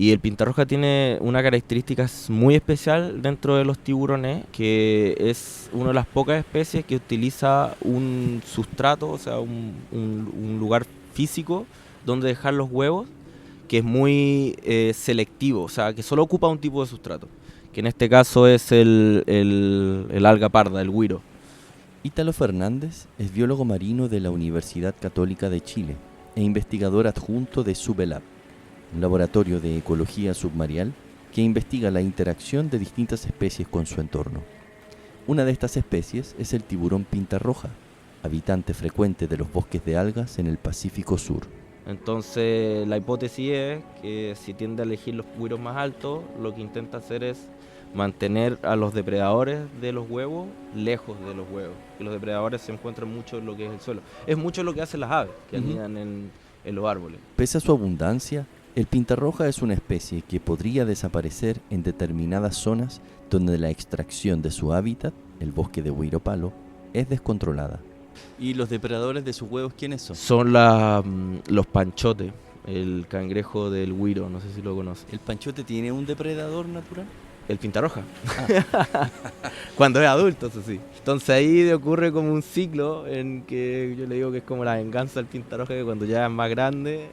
Y el pintarroja tiene una característica muy especial dentro de los tiburones, que es una de las pocas especies que utiliza un sustrato, o sea, un lugar físico donde dejar los huevos, que es muy selectivo, o sea, que solo ocupa un tipo de sustrato, que en este caso es el alga parda, el güiro. Ítalo Fernández es biólogo marino de la Universidad Católica de Chile e investigador adjunto de SUBELAB, un laboratorio de ecología submarial que investiga la interacción de distintas especies con su entorno. Una de estas especies es el tiburón pintarroja, habitante frecuente de los bosques de algas en el Pacífico Sur. Entonces la hipótesis es que si tiende a elegir los güiros más altos, lo que intenta hacer es mantener a los depredadores de los huevos lejos de los huevos. Que los depredadores se encuentran mucho en lo que es el suelo. Es mucho lo que hacen las aves, que anidan en los árboles. Pese a su abundancia, el pintarroja es una especie que podría desaparecer en determinadas zonas donde la extracción de su hábitat, el bosque de Huiro Palo, es descontrolada. ¿Y los depredadores de sus huevos quiénes son? Son los panchotes, el cangrejo del güiro, no sé si lo conoces. ¿El panchote tiene un depredador natural? El pintarroja. Cuando es adulto, eso sí. Entonces ahí ocurre como un ciclo en que yo le digo que es como la venganza del pintarroja, que cuando ya es más grande,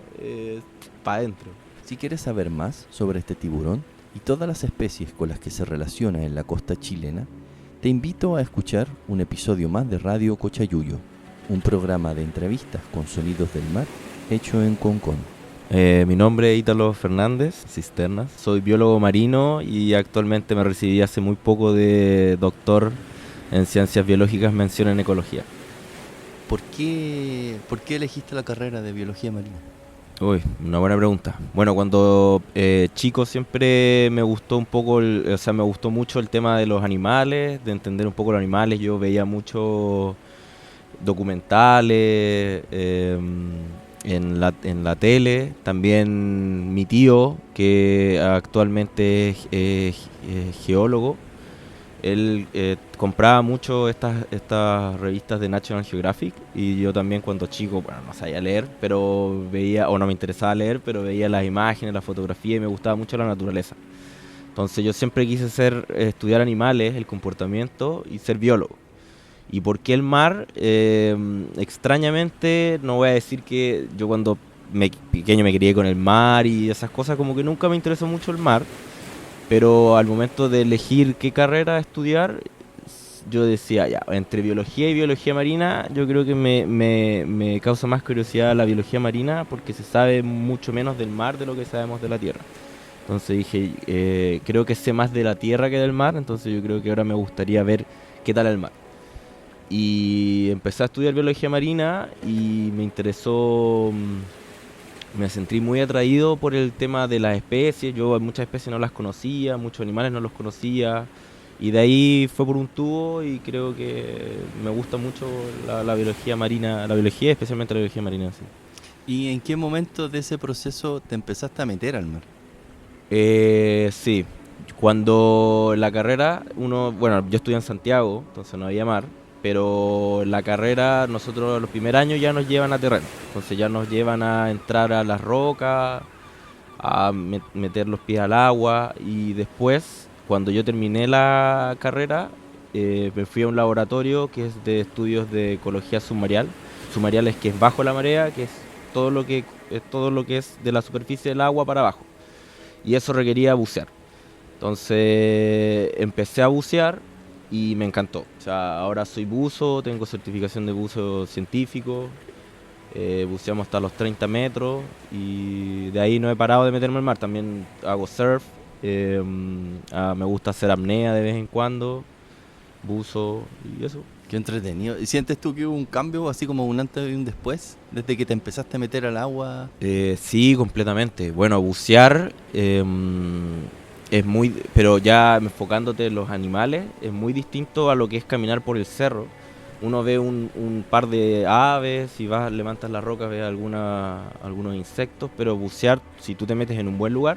para adentro. Si quieres saber más sobre este tiburón y todas las especies con las que se relaciona en la costa chilena, te invito a escuchar un episodio más de Radio Cochayuyo, un programa de entrevistas con sonidos del mar hecho en Concón. Mi nombre es Ítalo Fernández Cisternas, soy biólogo marino y actualmente me recibí hace muy poco de doctor en ciencias biológicas, mención en ecología. ¿Por qué elegiste la carrera de biología marina? Uy, una buena pregunta. Bueno, cuando chico siempre me gustó un poco, me gustó mucho el tema de los animales, de entender un poco los animales. Yo veía muchos documentales en la tele. También mi tío, que actualmente es geólogo, él compraba mucho estas revistas de National Geographic, y yo también cuando chico, bueno, no sabía leer, pero veía, o no me interesaba leer, pero veía las imágenes, la fotografía, y me gustaba mucho la naturaleza. Entonces yo siempre quise estudiar animales, el comportamiento, y ser biólogo. ¿Y por qué el mar? Extrañamente, no voy a decir que yo cuando pequeño me crié con el mar y esas cosas, como que nunca me interesó mucho el mar. Pero al momento de elegir qué carrera estudiar, yo decía, ya, entre biología y biología marina, yo creo que me causa más curiosidad la biología marina, porque se sabe mucho menos del mar de lo que sabemos de la tierra. Entonces dije, creo que sé más de la tierra que del mar, entonces yo creo que ahora me gustaría ver qué tal el mar. Y empecé a estudiar biología marina y me interesó, me sentí muy atraído por el tema de las especies. Yo muchas especies no las conocía, muchos animales no los conocía, y de ahí fue por un tubo, y creo que me gusta mucho la biología marina, la biología, especialmente la biología marina, sí. ¿Y en qué momento de ese proceso te empezaste a meter al mar? Sí, cuando la carrera, bueno, yo estudié en Santiago, entonces no había mar, pero la carrera nosotros los primeros años ya nos llevan a terreno, entonces ya nos llevan a entrar a las rocas, a meter los pies al agua, y después, cuando yo terminé la carrera, me fui a un laboratorio que es de estudios de ecología submarial. Submarial es que es bajo la marea, que es todo lo que es de la superficie del agua para abajo, y eso requería bucear. Entonces empecé a bucear y me encantó. O sea, ahora soy buzo, tengo certificación de buzo científico, buceamos hasta los 30 metros, y de ahí no he parado de meterme al mar. También hago surf, me gusta hacer apnea de vez en cuando, buzo y eso. Qué entretenido. ¿Y sientes tú que hubo un cambio, así como un antes y un después, desde que te empezaste a meter al agua? Sí, completamente. Bueno, bucear es muy, pero ya enfocándote en los animales, es muy distinto a lo que es caminar por el cerro. Uno ve un par de aves, si vas, levantas las rocas, ves algunos insectos, pero bucear, si tú te metes en un buen lugar,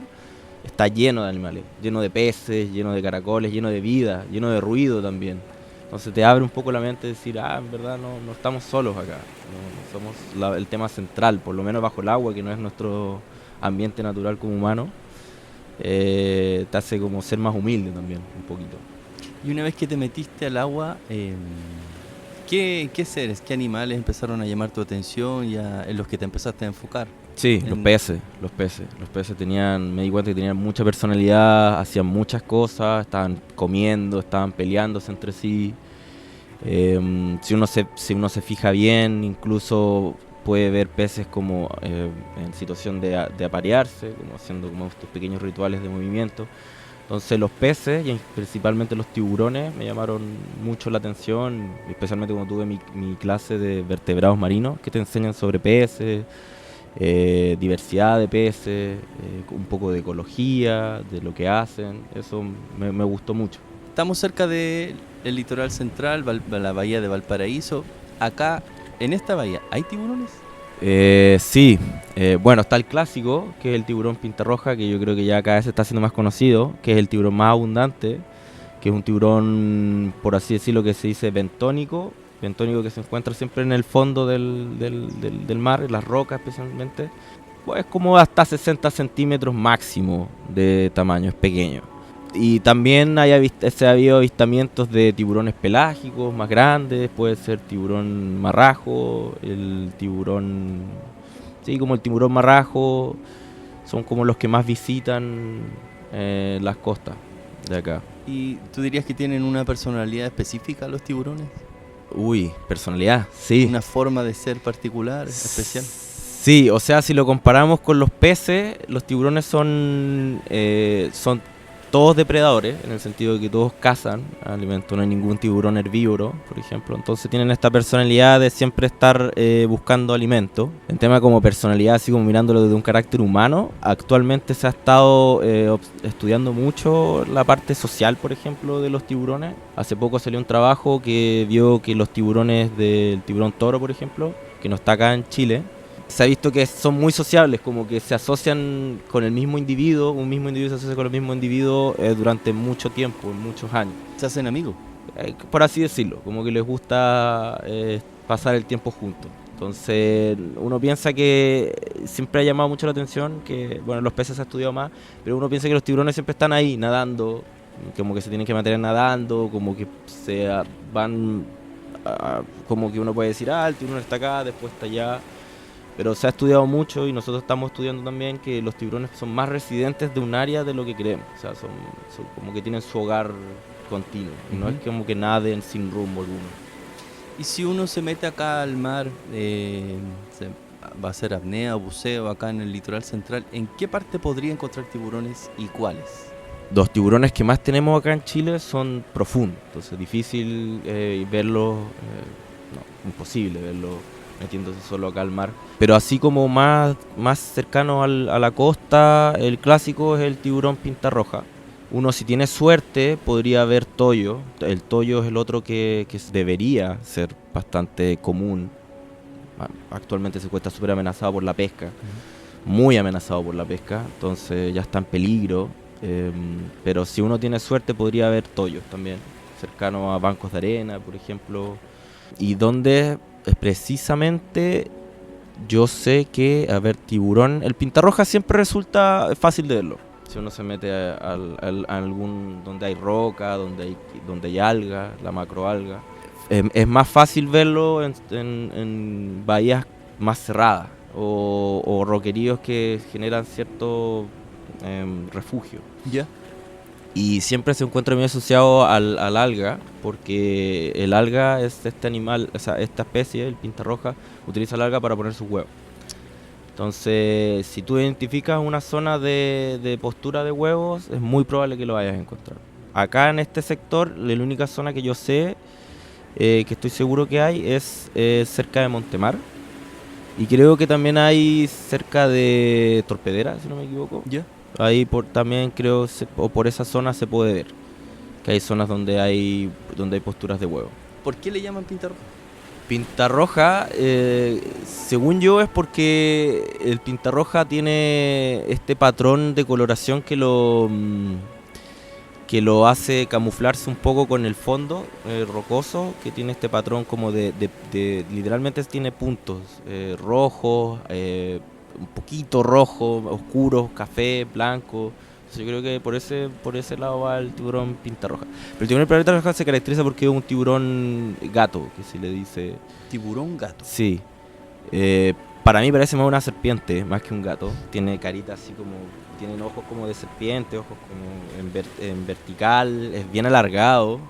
está lleno de animales, lleno de peces, lleno de caracoles, lleno de vida, lleno de ruido también. Entonces te abre un poco la mente de decir, en verdad no estamos solos acá, no somos el tema central, por lo menos bajo el agua, que no es nuestro ambiente natural como humano. te hace como ser más humilde también, un poquito. Y una vez que te metiste al agua, ¿qué seres, qué animales empezaron a llamar tu atención y en los que te empezaste a enfocar? Sí, los peces. Los peces tenían, me di cuenta que tenían mucha personalidad, hacían muchas cosas, estaban comiendo, estaban peleándose entre sí. Si uno se fija bien, incluso puede ver peces como en situación de aparearse, como haciendo como estos pequeños rituales de movimiento. Entonces los peces, y principalmente los tiburones, me llamaron mucho la atención, especialmente cuando tuve mi clase de vertebrados marinos, que te enseñan sobre peces, diversidad de peces, un poco de ecología, de lo que hacen. Eso me gustó mucho. Estamos cerca del litoral central, la bahía de Valparaíso. Acá, en esta bahía, ¿hay tiburones? Sí, bueno, está el clásico, que es el tiburón pintarroja, que yo creo que ya cada vez se está haciendo más conocido, que es el tiburón más abundante, que es un tiburón, por así decirlo, que se dice bentónico que se encuentra siempre en el fondo del mar, en las rocas especialmente. Pues como hasta 60 centímetros máximo de tamaño, es pequeño. Y también se ha habido avistamientos de tiburones pelágicos más grandes, puede ser tiburón marrajo, el tiburón, sí, como el tiburón marrajo, son como los que más visitan las costas de acá. ¿Y tú dirías que tienen una personalidad específica los tiburones? Uy, personalidad, sí. ¿Una forma de ser particular, especial? Sí, o sea, si lo comparamos con los peces, los tiburones son todos depredadores, en el sentido de que todos cazan alimento, no hay ningún tiburón herbívoro, por ejemplo. Entonces tienen esta personalidad de siempre estar buscando alimento. En tema como personalidad, así como mirándolo desde un carácter humano, actualmente se ha estado estudiando mucho la parte social, por ejemplo, de los tiburones. Hace poco salió un trabajo que vio que los tiburones del tiburón toro, por ejemplo, que no está acá en Chile, se ha visto que son muy sociables, como que se asocian con el mismo individuo, un mismo individuo se asocia con el mismo individuo durante mucho tiempo, muchos años. ¿Se hacen amigos? Por así decirlo, como que les gusta pasar el tiempo juntos. Entonces uno piensa que siempre ha llamado mucho la atención, que bueno, los peces se ha estudiado más, pero uno piensa que los tiburones siempre están ahí nadando, como que se tienen que mantener nadando, como que van, como que uno puede decir, el tiburón está acá, después está allá. Pero se ha estudiado mucho y nosotros estamos estudiando también que los tiburones son más residentes de un área de lo que creemos. O sea, son como que tienen su hogar continuo. No es como que naden sin rumbo alguno. Y si uno se mete acá al mar, va a hacer apnea o buceo acá en el litoral central, ¿en qué parte podría encontrar tiburones y cuáles? Los tiburones que más tenemos acá en Chile son profundos. Entonces es difícil verlos, imposible verlos metiéndose solo acá al mar. Pero así como más cercano a la costa, el clásico es el tiburón pintarroja. Uno, si tiene suerte, podría ver toyo. El toyo es el otro que debería ser bastante común. Actualmente se encuentra súper amenazado por la pesca, muy amenazado por la pesca, entonces ya está en peligro. Pero si uno tiene suerte, podría ver toyos también, cercano a bancos de arena, por ejemplo. Y donde precisamente yo sé que, tiburón, el pintarroja siempre resulta fácil de verlo. Si uno se mete a algún donde hay roca, donde hay alga, la macroalga, es más fácil verlo en bahías más cerradas o roqueríos que generan cierto refugio. ¿Ya? Y siempre se encuentra muy asociado al alga, porque el alga es este animal, o sea, esta especie, el pintarroja, utiliza el alga para poner sus huevos. Entonces, si tú identificas una zona de postura de huevos, es muy probable que lo vayas a encontrar. Acá en este sector, la única zona que yo sé, que estoy seguro que hay, es cerca de Montemar. Y creo que también hay cerca de Torpedera, si no me equivoco. ¿Ya? Ahí también creo, o por esa zona se puede ver que hay zonas donde hay posturas de huevo. ¿Por qué le llaman pintarroja? Pintarroja, según yo, es porque el pintarroja tiene este patrón de coloración que lo hace camuflarse un poco con el fondo rocoso, que tiene este patrón como de literalmente tiene puntos rojos, un poquito rojo, oscuros, café, blanco. Yo creo que por ese lado va el tiburón pintarroja. Pero el tiburón pintarroja se caracteriza porque es un tiburón gato, que se le dice. Tiburón gato. Sí. Para mí parece más una serpiente, más que un gato. Tiene carita así como... Tienen ojos como de serpiente, ojos como en vertical, es bien alargado.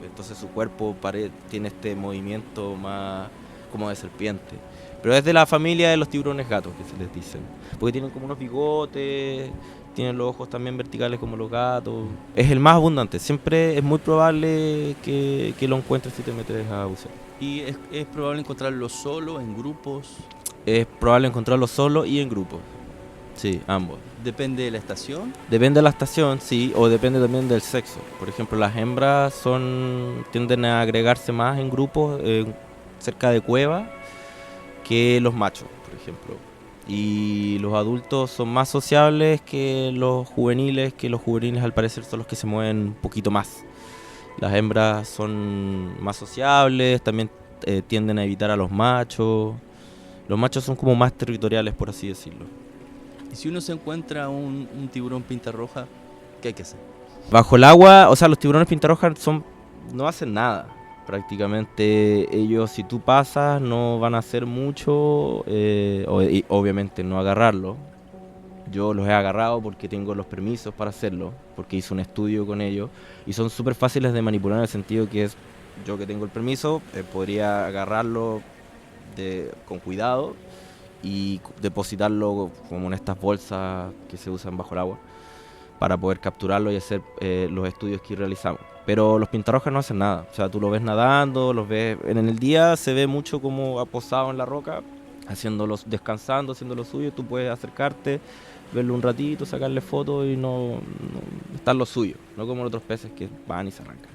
Entonces su cuerpo tiene este movimiento más como de serpiente. Pero es de la familia de los tiburones gatos, que se les dicen. Porque tienen como unos bigotes, tienen los ojos también verticales como los gatos. Es el más abundante. Siempre es muy probable que lo encuentres si te metes a bucear. ¿Y es probable encontrarlo solo, en grupos? Es probable encontrarlo solo y en grupo. Sí, ambos. ¿Depende de la estación? Depende de la estación, sí, o depende también del sexo. Por ejemplo, las hembras tienden a agregarse más en grupos cerca de cuevas que los machos, por ejemplo. Y los adultos son más sociables que los juveniles al parecer son los que se mueven un poquito más. Las hembras son más sociables, también tienden a evitar a los machos. Los machos son como más territoriales, por así decirlo. Y si uno se encuentra un tiburón pintarroja, ¿qué hay que hacer? Bajo el agua, o sea, los tiburones pintarrojas no hacen nada. Prácticamente ellos, si tú pasas, no van a hacer mucho, y obviamente no agarrarlo. Yo los he agarrado porque tengo los permisos para hacerlo, porque hice un estudio con ellos y son súper fáciles de manipular en el sentido que es yo que tengo el permiso, podría agarrarlo con cuidado y depositarlo como en estas bolsas que se usan bajo el agua para poder capturarlo y hacer los estudios que realizamos. Pero los pintarrojas no hacen nada, o sea, tú lo ves nadando, los ves en el día, se ve mucho como aposado en la roca, descansando, haciendo lo suyo. Tú puedes acercarte, verlo un ratito, sacarle fotos y no está en lo suyo, no como los otros peces que van y se arrancan.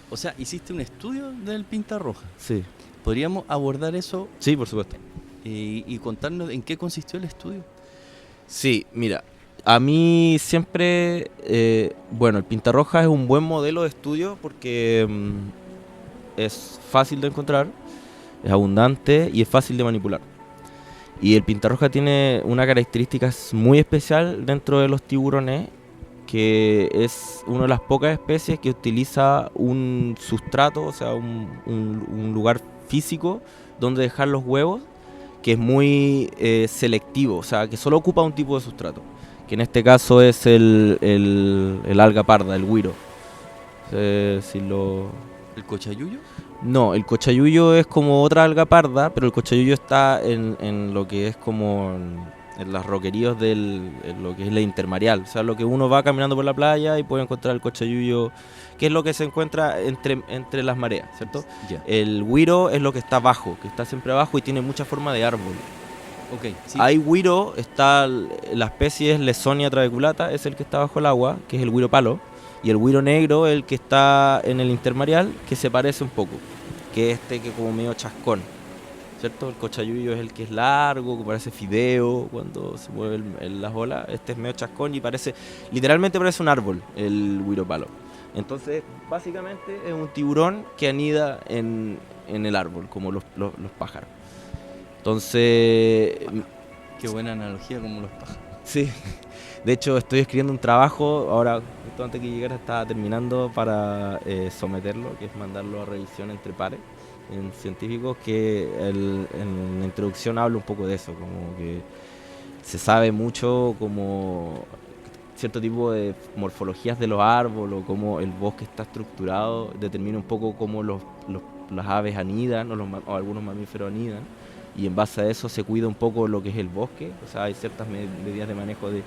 O sea, hiciste un estudio del pintarroja. Sí. ¿Podríamos abordar eso? Sí, por supuesto. Y contarnos en qué consistió el estudio. Sí, mira, a mí siempre, el pintarroja es un buen modelo de estudio porque es fácil de encontrar, es abundante y es fácil de manipular. Y el pintarroja tiene una característica muy especial dentro de los tiburones, que es una de las pocas especies que utiliza un sustrato, o sea, un lugar físico donde dejar los huevos, que es muy selectivo, o sea, que solo ocupa un tipo de sustrato, que en este caso es el alga parda, el güiro. ¿El cochayuyo? No, el cochayuyo es como otra alga parda, pero el cochayuyo está en lo que es como en las roqueríos en lo que es la intermareal. O sea, lo que uno va caminando por la playa y puede encontrar el cochayuyo, que es lo que se encuentra entre las mareas, ¿cierto? Yeah. El güiro es lo que está abajo, que está siempre abajo y tiene mucha forma de árbol. Okay, sí. Hay güiro, está la especie es Lesonia trabeculata, es el que está bajo el agua, que es el güiro palo. Y el güiro negro, el que está en el intermareal, que se parece un poco, que que como medio chascón, ¿cierto? El cochayuyo es el que es largo, que parece fideo cuando se mueven las olas. Este es medio chascón y literalmente parece un árbol, el güiro palo. Entonces, básicamente es un tiburón que anida en el árbol, como los pájaros. Entonces... Qué buena analogía, como los pájaros. Sí. De hecho, estoy escribiendo un trabajo, ahora justo antes que llegara estaba terminando para someterlo, que es mandarlo a revisión entre pares en científicos, que en la introducción hablo un poco de eso, como que se sabe mucho como cierto tipo de morfologías de los árboles o cómo el bosque está estructurado, determina un poco cómo las aves anidan o algunos mamíferos anidan, y en base a eso se cuida un poco lo que es el bosque. O sea, hay ciertas medidas de manejo de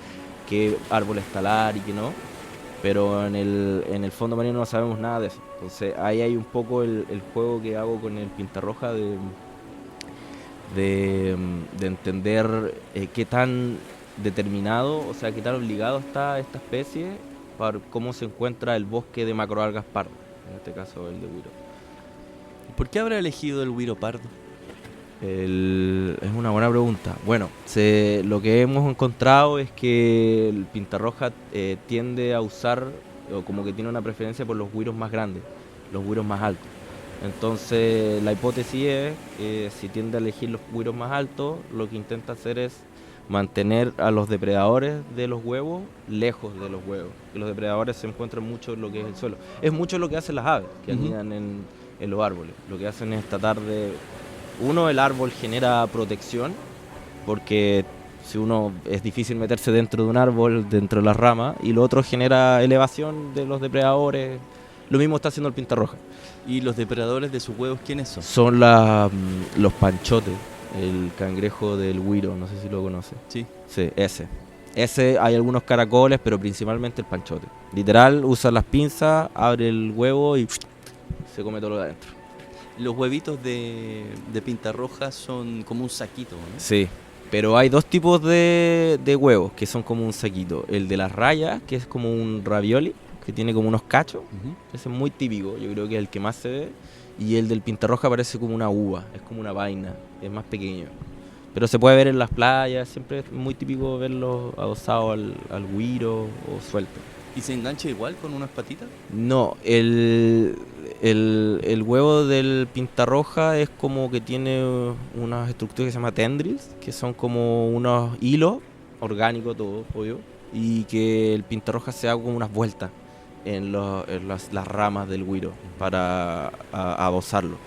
qué árboles talar y qué no, pero en el fondo marino no sabemos nada de eso. Entonces ahí hay un poco el juego que hago con el pintarroja de entender qué tan determinado, o sea, qué tan obligado está esta especie para cómo se encuentra el bosque de macroalgas pardas, en este caso el de güiro. ¿Por qué habrá elegido el güiro pardo? Es una buena pregunta. Bueno, lo que hemos encontrado es que el pintarroja tiende a usar, o como que tiene una preferencia por los güiros más grandes, los güiros más altos. Entonces la hipótesis es que si tiende a elegir los güiros más altos, lo que intenta hacer es mantener a los depredadores de los huevos lejos de los huevos. Que los depredadores se encuentran mucho en lo que es el suelo. Es mucho lo que hacen las aves que anidan en los árboles. Lo que hacen es tratar de... Uno, el árbol genera protección, porque si uno es difícil meterse dentro de un árbol, dentro de las ramas, y lo otro genera elevación de los depredadores. Lo mismo está haciendo el pintarroja. ¿Y los depredadores de sus huevos quiénes son? Son los panchotes, el cangrejo del güiro, no sé si lo conoce. Sí. Sí, ese. Ese, hay algunos caracoles, pero principalmente el panchote. Literal, usa las pinzas, abre el huevo y se come todo lo de adentro. Los huevitos de pintarroja son como un saquito, ¿no? Sí, pero hay dos tipos de huevos que son como un saquito. El de las rayas, que es como un ravioli, que tiene como unos cachos. Ese es muy típico, yo creo que es el que más se ve. Y el del pintarroja parece como una uva, es como una vaina, es más pequeño. Pero se puede ver en las playas, siempre es muy típico verlo adosados al güiro o suelto. ¿Y se engancha igual con unas patitas? No, el huevo del pintarroja es como que tiene unas estructuras que se llaman tendrils, que son como unos hilos orgánicos, todo, obvio, y que el pintarroja se da como unas vueltas en las ramas del güiro para adosarlo.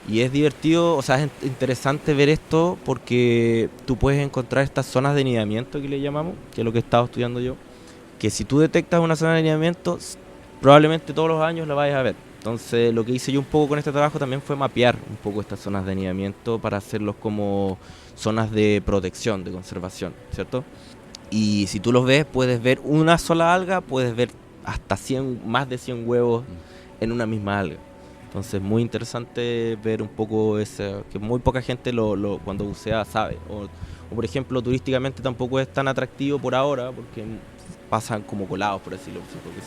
Y es divertido, o sea, es interesante ver esto porque tú puedes encontrar estas zonas de anidamiento que le llamamos, que es lo que he estado estudiando yo, que si tú detectas una zona de anidamiento, probablemente todos los años la vayas a ver. Entonces, lo que hice yo un poco con este trabajo también fue mapear un poco estas zonas de anidamiento para hacerlos como zonas de protección, de conservación, ¿cierto? Y si tú los ves, puedes ver una sola alga, puedes ver hasta 100, más de 100 huevos en una misma alga. Entonces, muy interesante ver un poco ese, que muy poca gente cuando bucea sabe. O, por ejemplo, turísticamente tampoco es tan atractivo por ahora, porque pasan como colados, por decirlo así, porque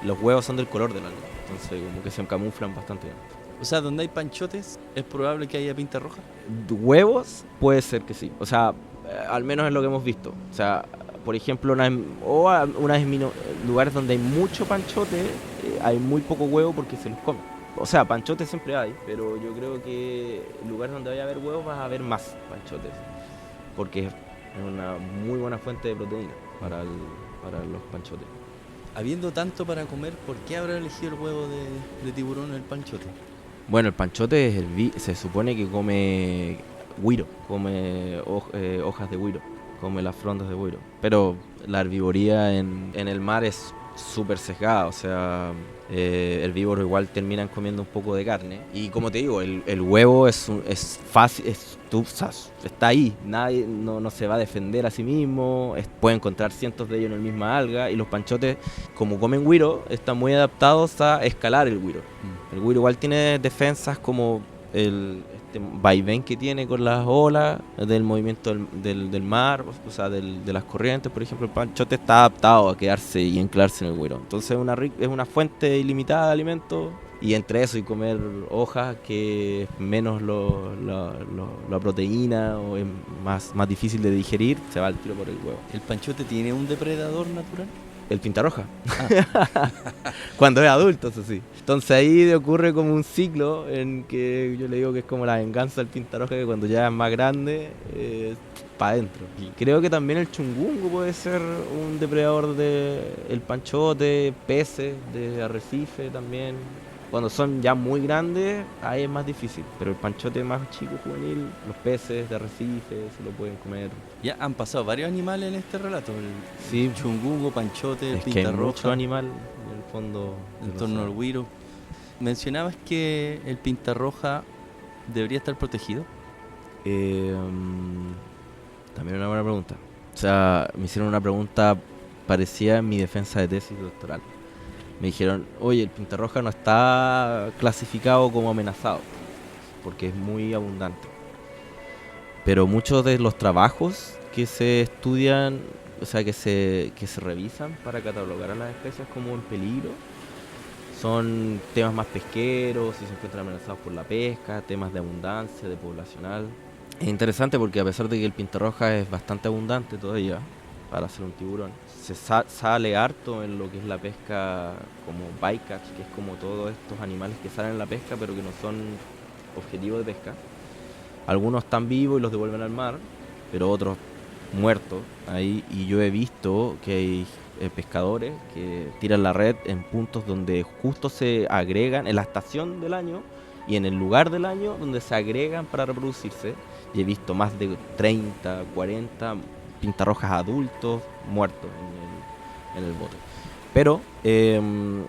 los huevos son del color del alga, entonces como que se camuflan bastante bien. O sea, donde hay panchotes, ¿es probable que haya pintarroja? Huevos, puede ser que sí, o sea, al menos es lo que hemos visto. O sea, por ejemplo, lugares donde hay mucho panchote, hay muy poco huevo porque se los comen. O sea, panchotes siempre hay, pero yo creo que en lugares donde vaya a haber huevos vas a ver más panchotes, porque es una muy buena fuente de proteína para los panchotes. Habiendo tanto para comer, ¿por qué habrá elegido el huevo de tiburón el panchote? Bueno, el panchote se supone que come güiro, come hojas de güiro, come las frondas de güiro. Pero la herbivoría en el mar es súper sesgada, o sea, herbívoros igual terminan comiendo un poco de carne. Y como te digo, el huevo es fácil, está ahí, nadie no se va a defender a sí mismo, puede encontrar cientos de ellos en la misma alga, y los panchotes, como comen güiro, están muy adaptados a escalar el güiro. El güiro igual tiene defensas como este vaivén que tiene con las olas, del movimiento del mar, o sea, de las corrientes. Por ejemplo, el panchote está adaptado a quedarse y anclarse en el güiro. Entonces es una fuente ilimitada de alimentos, y entre eso y comer hojas, que es menos la proteína o es más difícil de digerir, se va al tiro por el huevo. ¿El panchote tiene un depredador natural? El pintarroja. Cuando es adulto, eso sí. Entonces ahí ocurre como un ciclo en que yo le digo que es como la venganza del pintarroja, que cuando ya es más grande, para adentro. Y creo que también el chungungo puede ser un depredador del panchote, peces de arrecife también. Cuando son ya muy grandes, ahí es más difícil. Pero el panchote más chico, juvenil, los peces de arrecife se lo pueden comer. Ya han pasado varios animales en este relato. Sí. El chungungo, panchote, el Es que hay pintarroja. mucho animal en el fondo. En torno al güiro. Mencionabas que el pintarroja debería estar protegido. También una buena pregunta. O sea, me hicieron una pregunta parecida en mi defensa de tesis doctoral. Me dijeron, oye, el pintarroja no está clasificado como amenazado, porque es muy abundante. Pero muchos de los trabajos que se estudian, o sea, que se revisan para catalogar a las especies como en peligro, son temas más pesqueros, si se encuentran amenazados por la pesca, temas de abundancia, de poblacional. Es interesante porque a pesar de que el pintarroja es bastante abundante todavía para ser un tiburón, se sale harto en lo que es la pesca como bycatch, que es como todos estos animales que salen en la pesca pero que no son objetivo de pesca. Algunos están vivos y los devuelven al mar, pero otros muertos ahí, y yo he visto que hay pescadores que tiran la red en puntos donde justo se agregan en la estación del año y en el lugar del año donde se agregan para reproducirse, y he visto más de 30, 40 pintarrojas adultos muertos en el bote. Pero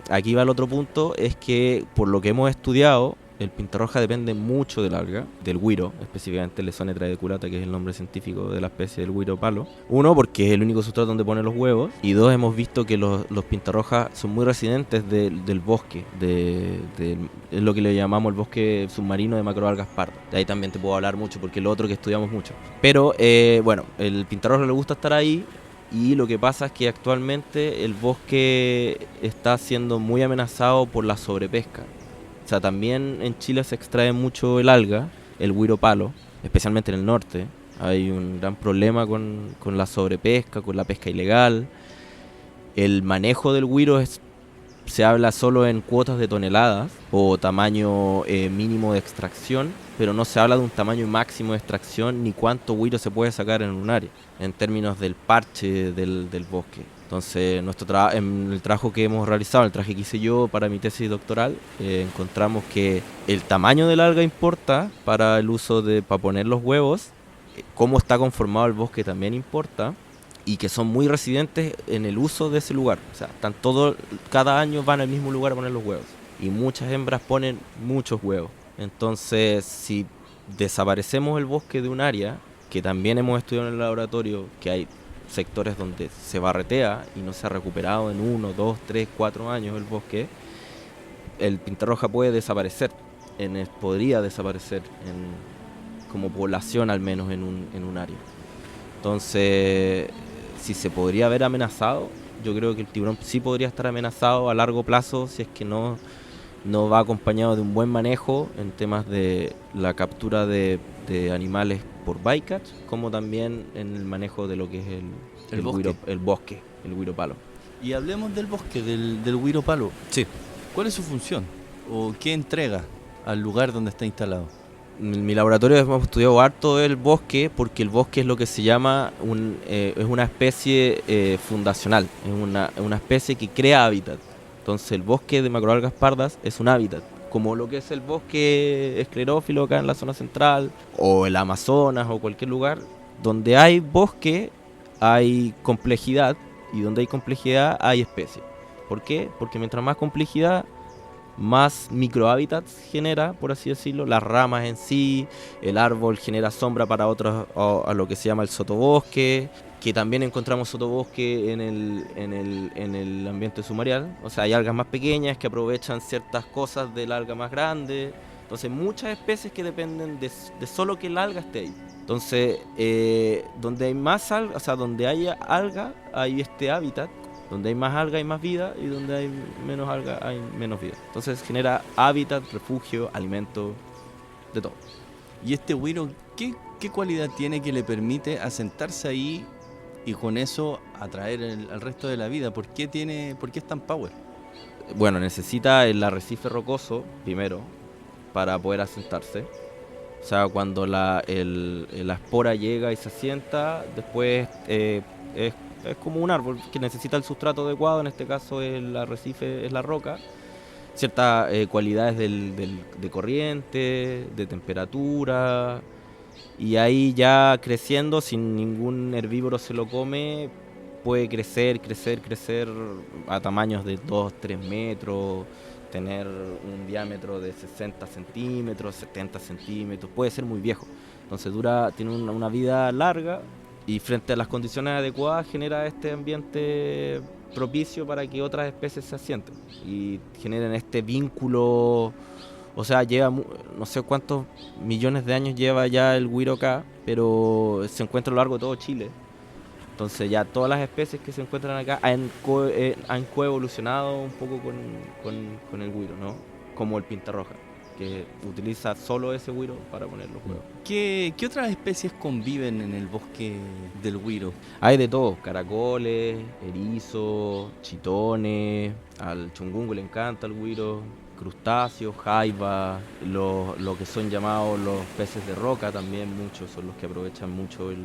aquí va el otro punto, es que por lo que hemos estudiado, el pintarroja depende mucho del alga, del güiro, específicamente el Lesone traeculata, que es el nombre científico de la especie del güiro palo. Uno, porque es el único sustrato donde pone los huevos. Y dos, hemos visto que los pintarrojas son muy residentes del bosque, es lo que le llamamos el bosque submarino de macroalgas pardas. De ahí también te puedo hablar mucho, porque es lo otro que estudiamos mucho. Pero bueno, el pintarroja le gusta estar ahí. Y lo que pasa es que actualmente el bosque está siendo muy amenazado por la sobrepesca. O sea, también en Chile se extrae mucho el alga, el güiro palo, especialmente en el norte. Hay un gran problema con la sobrepesca, con la pesca ilegal. El manejo del güiro se habla solo en cuotas de toneladas o tamaño mínimo de extracción, pero no se habla de un tamaño máximo de extracción ni cuánto güiro se puede sacar en un área, en términos del parche del bosque. Entonces, en el trabajo que hemos realizado, el traje que hice yo para mi tesis doctoral, encontramos que el tamaño del alga importa para el uso para poner los huevos, cómo está conformado el bosque también importa, y que son muy residentes en el uso de ese lugar. O sea, cada año van al mismo lugar a poner los huevos. Y muchas hembras ponen muchos huevos. Entonces, si desaparecemos el bosque de un área, que también hemos estudiado en el laboratorio, que hay sectores donde se barretea y no se ha recuperado en 1, 2, 3, 4 años el bosque, el pintarroja puede desaparecer, podría desaparecer como población al menos en un área. Entonces, si se podría ver amenazado, yo creo que el tiburón sí podría estar amenazado a largo plazo si es que no va acompañado de un buen manejo en temas de la captura de animales por bycatch, como también en el manejo de lo que es el bosque, el güiro palo. Y hablemos del bosque, del güiro palo. Sí. ¿Cuál es su función? ¿O qué entrega al lugar donde está instalado? En mi laboratorio hemos estudiado harto el bosque, porque el bosque es lo que se llama es una especie fundacional, es una especie que crea hábitat. Entonces el bosque de macroalgas pardas es un hábitat, como lo que es el bosque esclerófilo acá en la zona central, o el Amazonas, o cualquier lugar. Donde hay bosque hay complejidad, y donde hay complejidad hay especies. ¿Por qué? Porque mientras más complejidad, más microhábitats genera, por así decirlo, las ramas en sí, el árbol genera sombra para otros, a lo que se llama el sotobosque, que también encontramos sotobosque en el ambiente submarinal. O sea, hay algas más pequeñas que aprovechan ciertas cosas del alga más grande. Entonces, muchas especies que dependen de solo que el alga esté ahí. Entonces, donde hay más alga, o sea, donde haya alga, hay este hábitat. Donde hay más alga hay más vida, y donde hay menos alga hay menos vida. Entonces genera hábitat, refugio, alimento, de todo. ¿Y este güiro qué cualidad tiene que le permite asentarse ahí y con eso atraer al resto de la vida? ¿Por qué es tan power? Bueno, necesita el arrecife rocoso primero para poder asentarse. O sea, cuando la espora llega y se asienta, después es como un árbol que necesita el sustrato adecuado. En este caso el arrecife es la roca, ciertas cualidades de corriente, de temperatura, y ahí ya creciendo, sin ningún herbívoro se lo come, puede crecer a tamaños de 2, 3 metros, tener un diámetro de 60 centímetros, 70 centímetros, puede ser muy viejo. Entonces tiene una vida larga, y frente a las condiciones adecuadas genera este ambiente propicio para que otras especies se asienten y generen este vínculo. O sea, no sé cuántos millones de años lleva ya el güiro acá, pero se encuentra a lo largo de todo Chile. Entonces ya todas las especies que se encuentran acá han coevolucionado un poco con el güiro, ¿no? Como el pintarroja, que utiliza solo ese güiro para poner los huevos. ¿Qué otras especies conviven en el bosque del güiro? Hay de todo: caracoles, erizos, chitones, al chungungo le encanta el güiro, crustáceos, jaivas, lo que son llamados los peces de roca también, muchos son los que aprovechan mucho el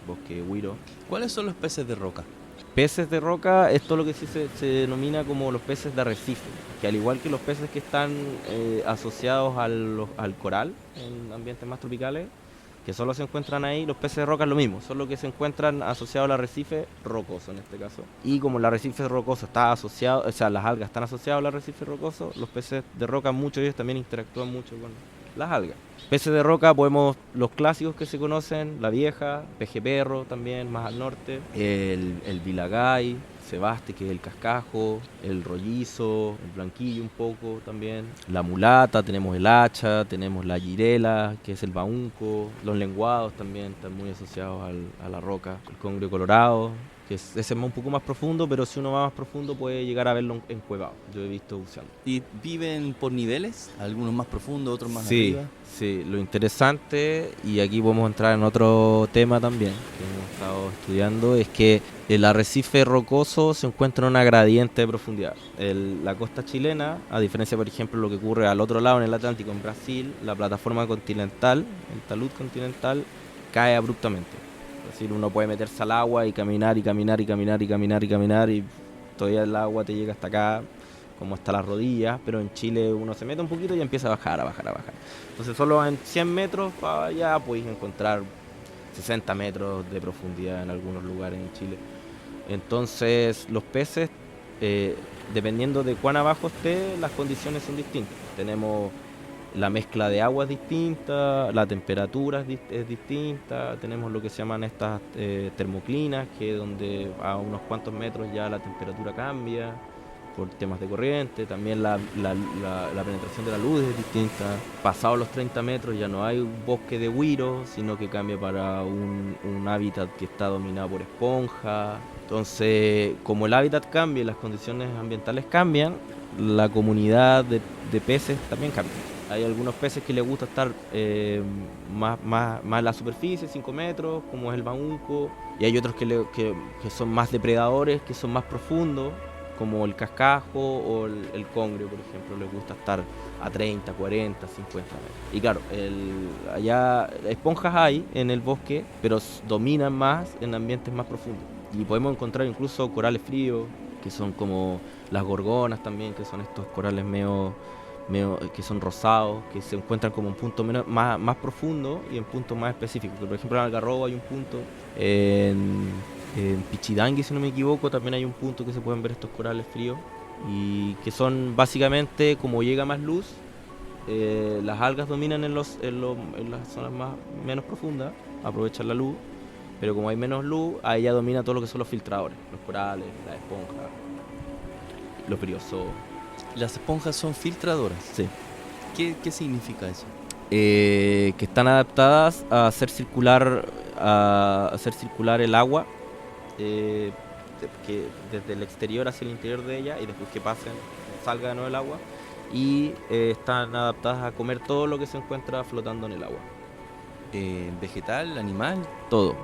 bosque de Huiro. ¿Cuáles son los peces de roca? Peces de roca es todo lo que se denomina como los peces de arrecife, que al igual que los peces que están asociados al coral en ambientes más tropicales, que solo se encuentran ahí, los peces de roca es lo mismo, solo que se encuentran asociados al arrecife rocoso en este caso. Y como el arrecife rocoso está asociado, o sea, las algas están asociadas al arrecife rocoso, los peces de roca, muchos de ellos también interactúan mucho con las algas. Peces de roca podemos, los clásicos que se conocen, la vieja, peje perro también, más al norte, el vilagay, cebaste, que es el cascajo, el rollizo, el blanquillo un poco también, la mulata, tenemos el hacha, tenemos la girela, que es el baunco, los lenguados también están muy asociados a la roca, el congrio colorado, que ese es un poco más profundo, pero si uno va más profundo puede llegar a verlo encuevado. Yo he visto buceando. ¿Y viven por niveles? ¿Algunos más profundos, otros más Sí, arriba? sí, lo interesante, y aquí podemos entrar en otro tema también que hemos estado estudiando, es que el arrecife rocoso se encuentra en una gradiente de profundidad. La costa chilena, a diferencia, por ejemplo, lo que ocurre al otro lado en el Atlántico, en Brasil, la plataforma continental, el talud continental, cae abruptamente. Es decir, uno puede meterse al agua y caminar y caminar y caminar y caminar y caminar y todavía el agua te llega hasta acá, como hasta las rodillas, pero en Chile uno se mete un poquito y empieza a bajar, a bajar, a bajar. Entonces solo en 100 metros para allá podéis encontrar 60 metros de profundidad en algunos lugares en Chile. Entonces los peces, dependiendo de cuán abajo esté, las condiciones son distintas. Tenemos la mezcla de agua es distinta, la temperatura es distinta, tenemos lo que se llaman estas termoclinas, que es donde a unos cuantos metros ya la temperatura cambia por temas de corriente, también la penetración de la luz es distinta. Pasados los 30 metros ya no hay un bosque de Huiro, sino que cambia para un hábitat que está dominado por esponja. Entonces, como el hábitat cambia y las condiciones ambientales cambian, la comunidad de peces también cambia. Hay algunos peces que les gusta estar más en la superficie, 5 metros, como es el baunco, y hay otros que son más depredadores, que son más profundos, como el cascajo o el congrio, por ejemplo, les gusta estar a 30, 40, 50 metros. Y claro, allá esponjas hay en el bosque, pero dominan más en ambientes más profundos. Y podemos encontrar incluso corales fríos, que son como las gorgonas también, que son estos corales medio que son rosados, que se encuentran como en puntos más profundos y en puntos más específicos. Por ejemplo, en Algarrobo hay un punto, en Pichidangui, si no me equivoco, también hay un punto que se pueden ver estos corales fríos, y que son básicamente, como llega más luz, las algas dominan en las zonas menos profundas, aprovechan la luz, pero como hay menos luz, ahí ya domina todo lo que son los filtradores, los corales, las esponjas, los briozoos. ¿Las esponjas son filtradoras? Sí. ¿Qué significa eso? Que están adaptadas a hacer circular el agua, que desde el exterior hacia el interior de ella, y después que salga de nuevo el agua, y están adaptadas a comer todo lo que se encuentra flotando en el agua. ¿Vegetal, animal? Todo.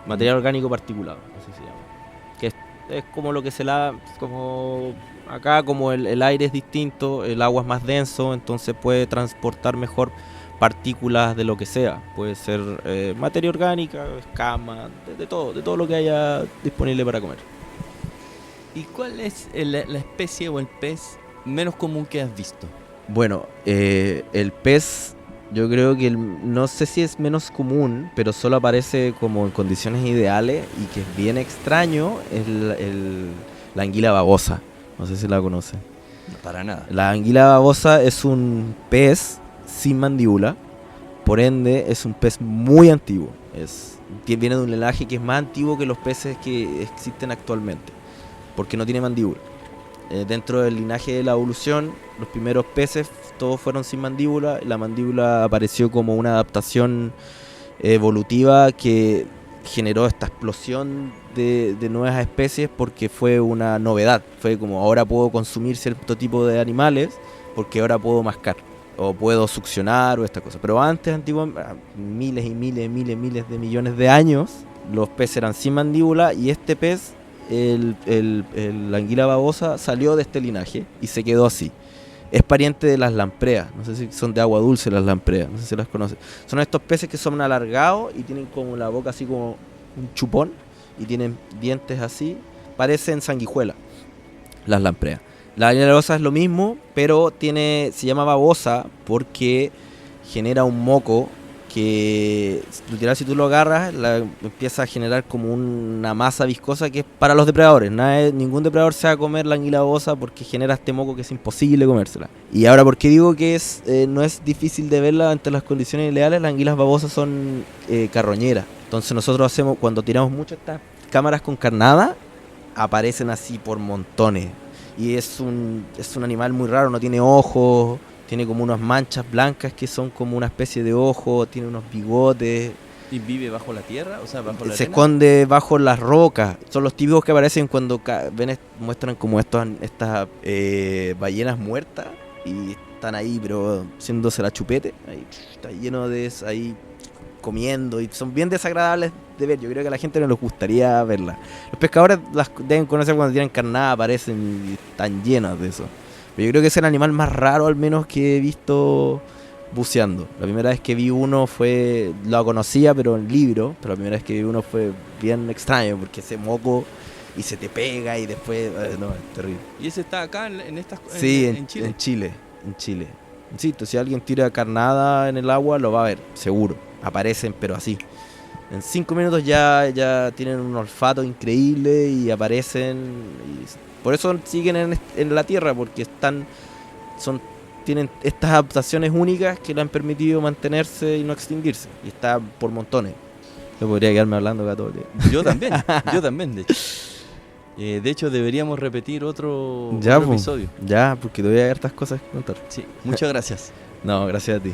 Material orgánico particulado, así se llama. Que es como lo que se como acá, como el aire es distinto, el agua es más denso, entonces puede transportar mejor partículas de lo que sea. Puede ser materia orgánica, escama, de todo lo que haya disponible para comer. ¿Y cuál es la especie o el pez menos común que has visto? Bueno, el pez, yo creo que no sé si es menos común, pero solo aparece como en condiciones ideales y que es bien extraño, es la anguila babosa. No sé si la conocen. No, para nada. La anguila babosa es un pez sin mandíbula, por ende es un pez muy antiguo. Viene de un linaje que es más antiguo que los peces que existen actualmente, porque no tiene mandíbula. Dentro del linaje de la evolución, los primeros peces todos fueron sin mandíbula. La mandíbula apareció como una adaptación evolutiva que generó esta explosión de nuevas especies, porque fue una novedad. Fue como, ahora puedo consumir cierto tipo de animales porque ahora puedo mascar o puedo succionar o esta cosa. Pero antes, antiguamente, miles de millones de años, los peces eran sin mandíbula, y este pez la anguila babosa salió de este linaje y se quedó así. Es pariente de las lampreas, no sé si son de agua dulce las lampreas, no sé si las conoces. Son estos peces que son alargados y tienen como la boca así como un chupón y tienen dientes así, parecen sanguijuelas las lampreas. La anguila babosa es lo mismo, pero se llama babosa porque genera un moco que literal si tú lo agarras empieza a generar como una masa viscosa que es para los depredadores. Ningún depredador se va a comer la anguila babosa porque genera este moco que es imposible comérsela. Y ahora, ¿por qué digo que no es difícil de verla ante las condiciones ideales? Las anguilas babosas son carroñeras. Entonces nosotros cuando tiramos mucho estas cámaras con carnada, aparecen así por montones. Y es un animal muy raro, no tiene ojos. Tiene como unas manchas blancas que son como una especie de ojo, tiene unos bigotes. ¿Y vive bajo la tierra? O sea, bajo la arena. Se esconde bajo las rocas. Son los típicos que aparecen cuando muestran como estas ballenas muertas y están ahí, pero haciéndose la chupete. Ahí, está lleno de eso, ahí comiendo y son bien desagradables de ver. Yo creo que a la gente no les gustaría verlas. Los pescadores las deben conocer cuando tienen carnada, aparecen y están llenas de eso. Pero yo creo que es el animal más raro al menos que he visto buceando. La primera vez que vi uno lo conocía pero en libro, pero la primera vez que vi uno fue bien extraño porque ese moco y se te pega y después, no, es terrible. ¿Y ese está acá Sí, en Chile? En Chile. Insisto, si alguien tira carnada en el agua lo va a ver, seguro. Aparecen pero así. En 5 minutos ya tienen un olfato increíble y aparecen. Por eso siguen en la Tierra, porque tienen estas adaptaciones únicas que le han permitido mantenerse y no extinguirse. Y está por montones. Yo podría quedarme hablando acá todo el día. Yo también, de hecho. De hecho, deberíamos repetir otro Ya, episodio. Ya, porque todavía hay hartas cosas que contar. Sí, muchas gracias. No, gracias a ti.